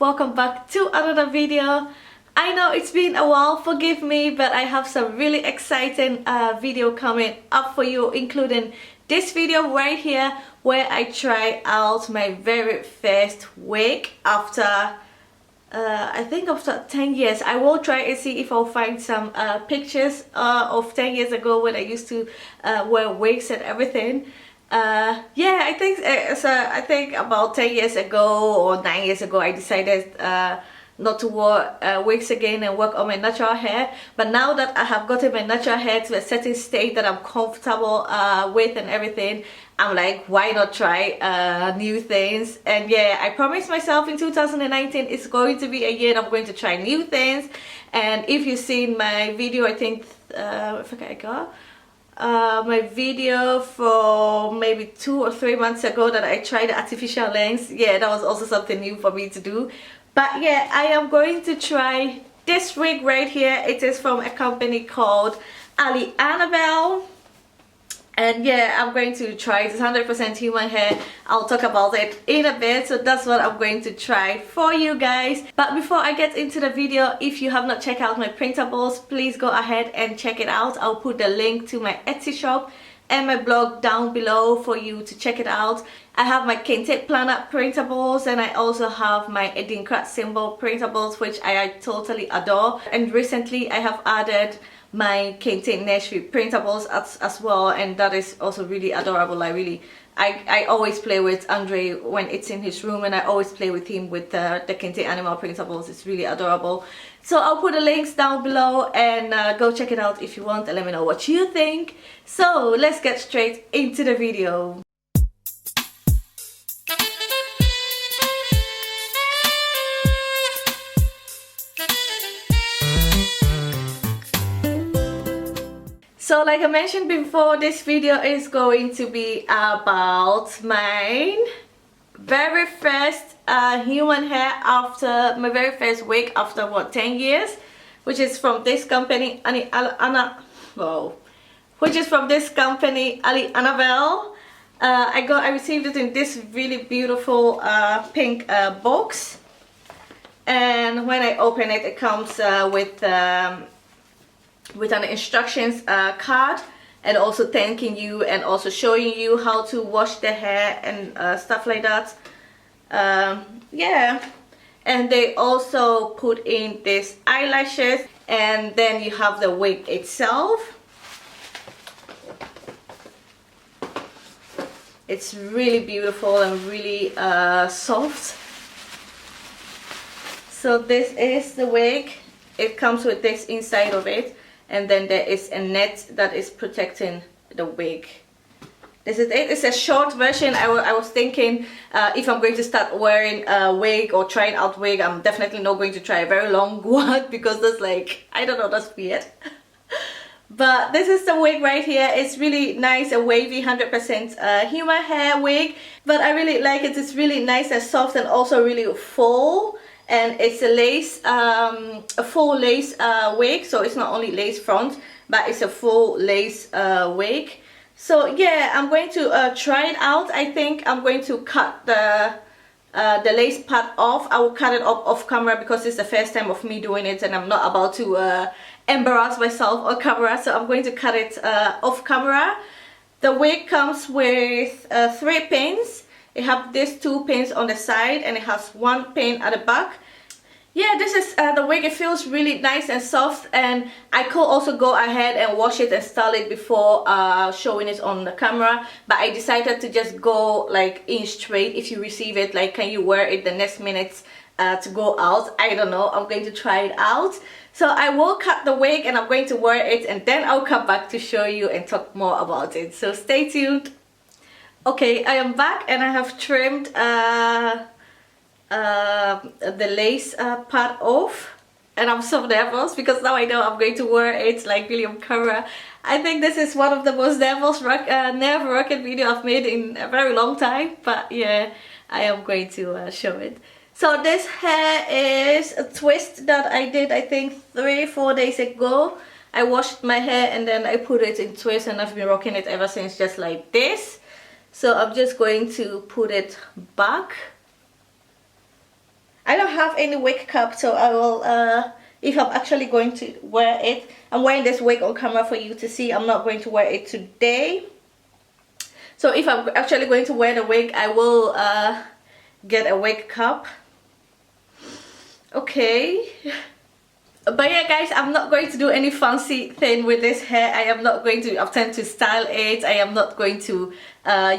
welcome back to another video. I know it's been a while, forgive me, but I have some really exciting video coming up for you, including this video right here where I try out my very first wig after I think after 10 years. I will try and see if I'll find some pictures of 10 years ago when I used to wear wigs and everything. Yeah, I think about 10 years ago or 9 years ago I decided not to wear wigs again and work on my natural hair. But now that I have gotten my natural hair to a certain state that I'm comfortable with and everything, I'm like, why not try new things? And yeah, I promised myself in 2019 it's going to be a year and I'm going to try new things. And if you've seen my video, I think I forget I got my video for maybe 2 or 3 months ago that I tried the artificial lengths. Yeah, that was also something new for me to do. But yeah, I am going to try this wig right here. It is from a company called Annabelle. And yeah, I'm going to try it. It's 100% human hair. I'll talk about it in a bit. So that's what I'm going to try for you guys. But before I get into the video, if you have not checked out my printables, please go ahead and check it out. I'll put the link to my Etsy shop and my blog down below for you to check it out. I have my Kente planner printables and I also have my Edinkrat symbol printables, which I totally adore. And recently I have added my Kente nursery printables as well, and that is also really adorable. I always play with Andre when it's in his room, and I always play with him with the Kente animal printables. It's really adorable. So I'll put the links down below and go check it out if you want and let me know what you think. So let's get straight into the video. So like I mentioned before, this video is going to be about my very first human hair after my very first wig after what, 10 years, which is from this company which is from this company Annabelle. I received it in this really beautiful pink box, and when I open it, it comes with an instructions card, and also thanking you and also showing you how to wash the hair and stuff like that. Yeah, and they also put in these eyelashes, and then you have the wig itself. It's really beautiful and really soft. So this is the wig. It comes with this inside of it, and then there is a net that is protecting the wig. This is it. It's a short version. I was thinking if I'm going to start wearing a wig or trying out wig, I'm definitely not going to try a very long one because that's like, I don't know, that's weird. But this is the wig right here. It's really nice, a wavy 100% human hair wig, but I really like it. It's really nice and soft and also really full. And it's a lace, a full lace wig, so it's not only lace front, but it's a full lace wig. So yeah, I'm going to try it out. I think I'm going to cut the lace part off. I will cut it off camera because it's the first time of me doing it, and I'm not about to embarrass myself on camera. So I'm going to cut it off camera. The wig comes with 3 pins. It has these 2 pins on the side, and it has 1 pin at the back. Yeah, this is the wig. It feels really nice and soft, and I could also go ahead and wash it and style it before showing it on the camera, but I decided to just go like in straight. If you receive it, like, can you wear it the next minutes to go out? I don't know. I'm going to try it out. So I will cut the wig and I'm going to wear it, and then I'll come back to show you and talk more about it. So stay tuned. Okay, I am back and I have trimmed the lace part off, and I'm so nervous because now I know I'm going to wear it like really on camera. I think this is one of the most nerve-wracking video I've made in a very long time, but yeah, I am going to show it. So this hair is a twist that I did, I think 3 or 4 days ago. I washed my hair and then I put it in twist, and I've been rocking it ever since, just like this. So I'm just going to put it back. I don't have any wig cap, so I will if I'm actually going to wear it, I'm wearing this wig on camera for you to see. I'm not going to wear it today. So if I'm actually going to wear the wig, I will get a wig cap. Okay. But yeah guys, I'm not going to do any fancy thing with this hair. I am not going to attempt to style it. I am not going to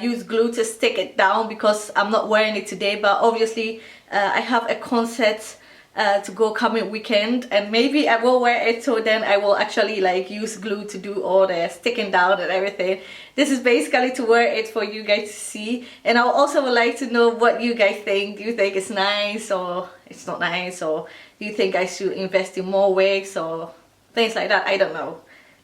use glue to stick it down because I'm not wearing it today. But obviously I have a concert to go coming weekend, and maybe I will wear it, so then I will actually like use glue to do all the sticking down and everything. This is basically to wear it for you guys to see, and I also would like to know what you guys think. Do you think it's nice or it's not nice, or do you think I should invest in more wigs or things like that? I don't know,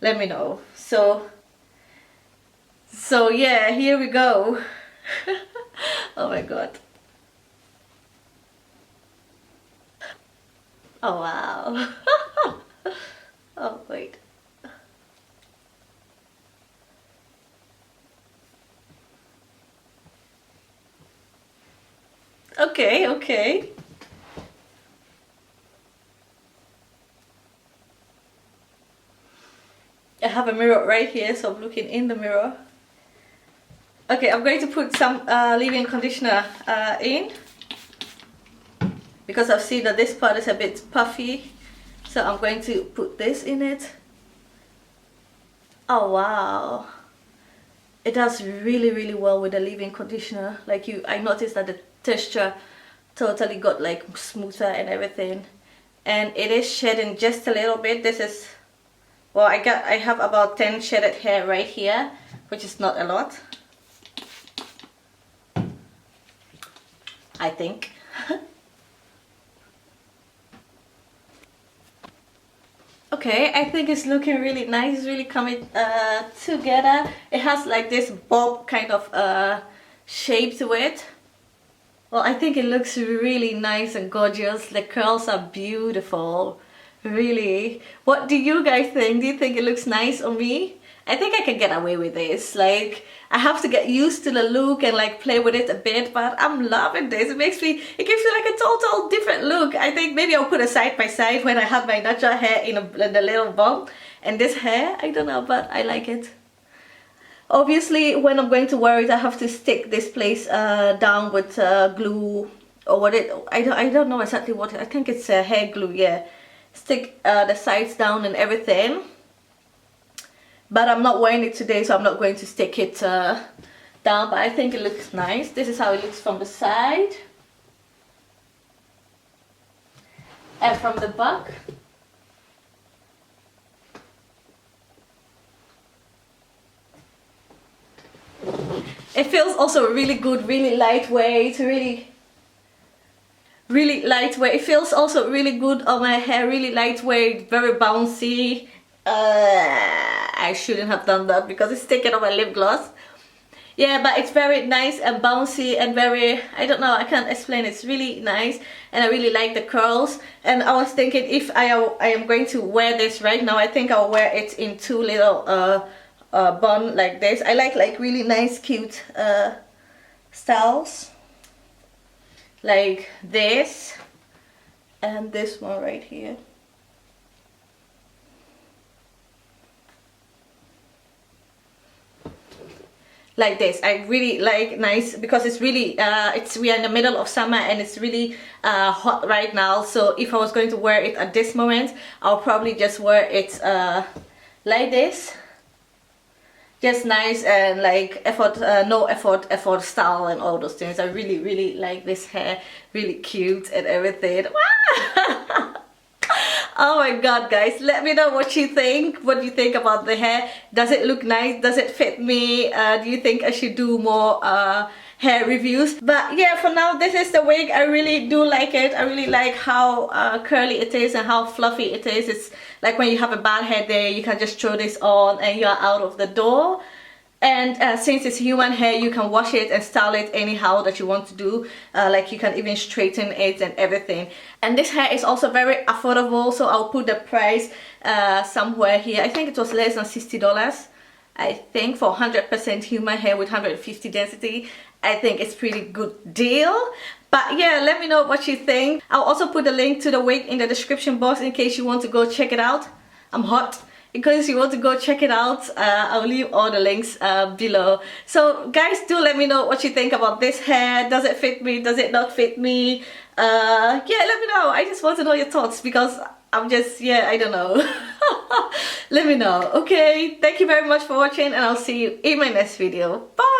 let me know. So yeah, here we go. Oh my god. Oh wow. Oh wait. Okay, okay. I have a mirror right here, so I'm looking in the mirror. Okay, I'm going to put some leave-in conditioner in, because I've seen that this part is a bit puffy, so I'm going to put this in it. Oh wow, it does really well with the leave-in conditioner. Like I noticed that the texture totally got like smoother and everything, and it is shedding just a little bit. This is, well, I have about 10 shedded hair right here, which is not a lot, I think. Okay, I think it's looking really nice. It's really coming together. It has like this bob kind of shape to it. Well, I think it looks really nice and gorgeous. The curls are beautiful, really. What do you guys think? Do you think it looks nice on me? I think I can get away with this. Like, I have to get used to the look and like play with it a bit, but I'm loving this. It gives me like a total different look. I think maybe I'll put it side by side when I have my natural hair in the little bun, and this hair, I don't know, but I like it. Obviously, when I'm going to wear it, I have to stick this place down with glue, or what it, I don't know exactly what, I think it's hair glue, yeah. Stick the sides down and everything. But I'm not wearing it today, so I'm not going to stick it down, but I think it looks nice. This is how it looks from the side. And from the back. It feels also really good, really lightweight, really lightweight. It feels also really good on my hair, really lightweight, very bouncy. I shouldn't have done that because it's taken off my lip gloss. Yeah, but it's very nice and bouncy and very, I don't know, I can't explain. It's really nice, and I really like the curls. And I was thinking, if I am going to wear this right now, I think I'll wear it in two little bun like this. I like really nice cute styles like this and this one right here. Like this. I really like nice because it's really we are in the middle of summer and it's really hot right now. So if I was going to wear it at this moment, I'll probably just wear it like this, just nice and like effort, no effort style and all those things. I really like this hair, really cute and everything. Oh my god, guys, let me know what you think. What do you think about the hair? Does it look nice? Does it fit me? Do you think I should do more hair reviews? But yeah, for now, this is the wig. I really do like it. I really like how curly it is and how fluffy it is. It's like when you have a bad hair day, you can just throw this on and you're out of the door. And since it's human hair, you can wash it and style it anyhow that you want to do. Like you can even straighten it and everything. And this hair is also very affordable, so I'll put the price somewhere here. I think it was less than $60, I think, for 100% human hair with 150 density. I think it's pretty good deal. But yeah, let me know what you think. I'll also put the link to the wig in the description box in case you want to go check it out. I'm hot. In case you want to go check it out, I'll leave all the links below. So guys, do let me know what you think about this hair. Does it fit me? Does it not fit me? Yeah, let me know. I just want to know your thoughts because I'm just, yeah, I don't know. Let me know. Okay, thank you very much for watching and I'll see you in my next video. Bye!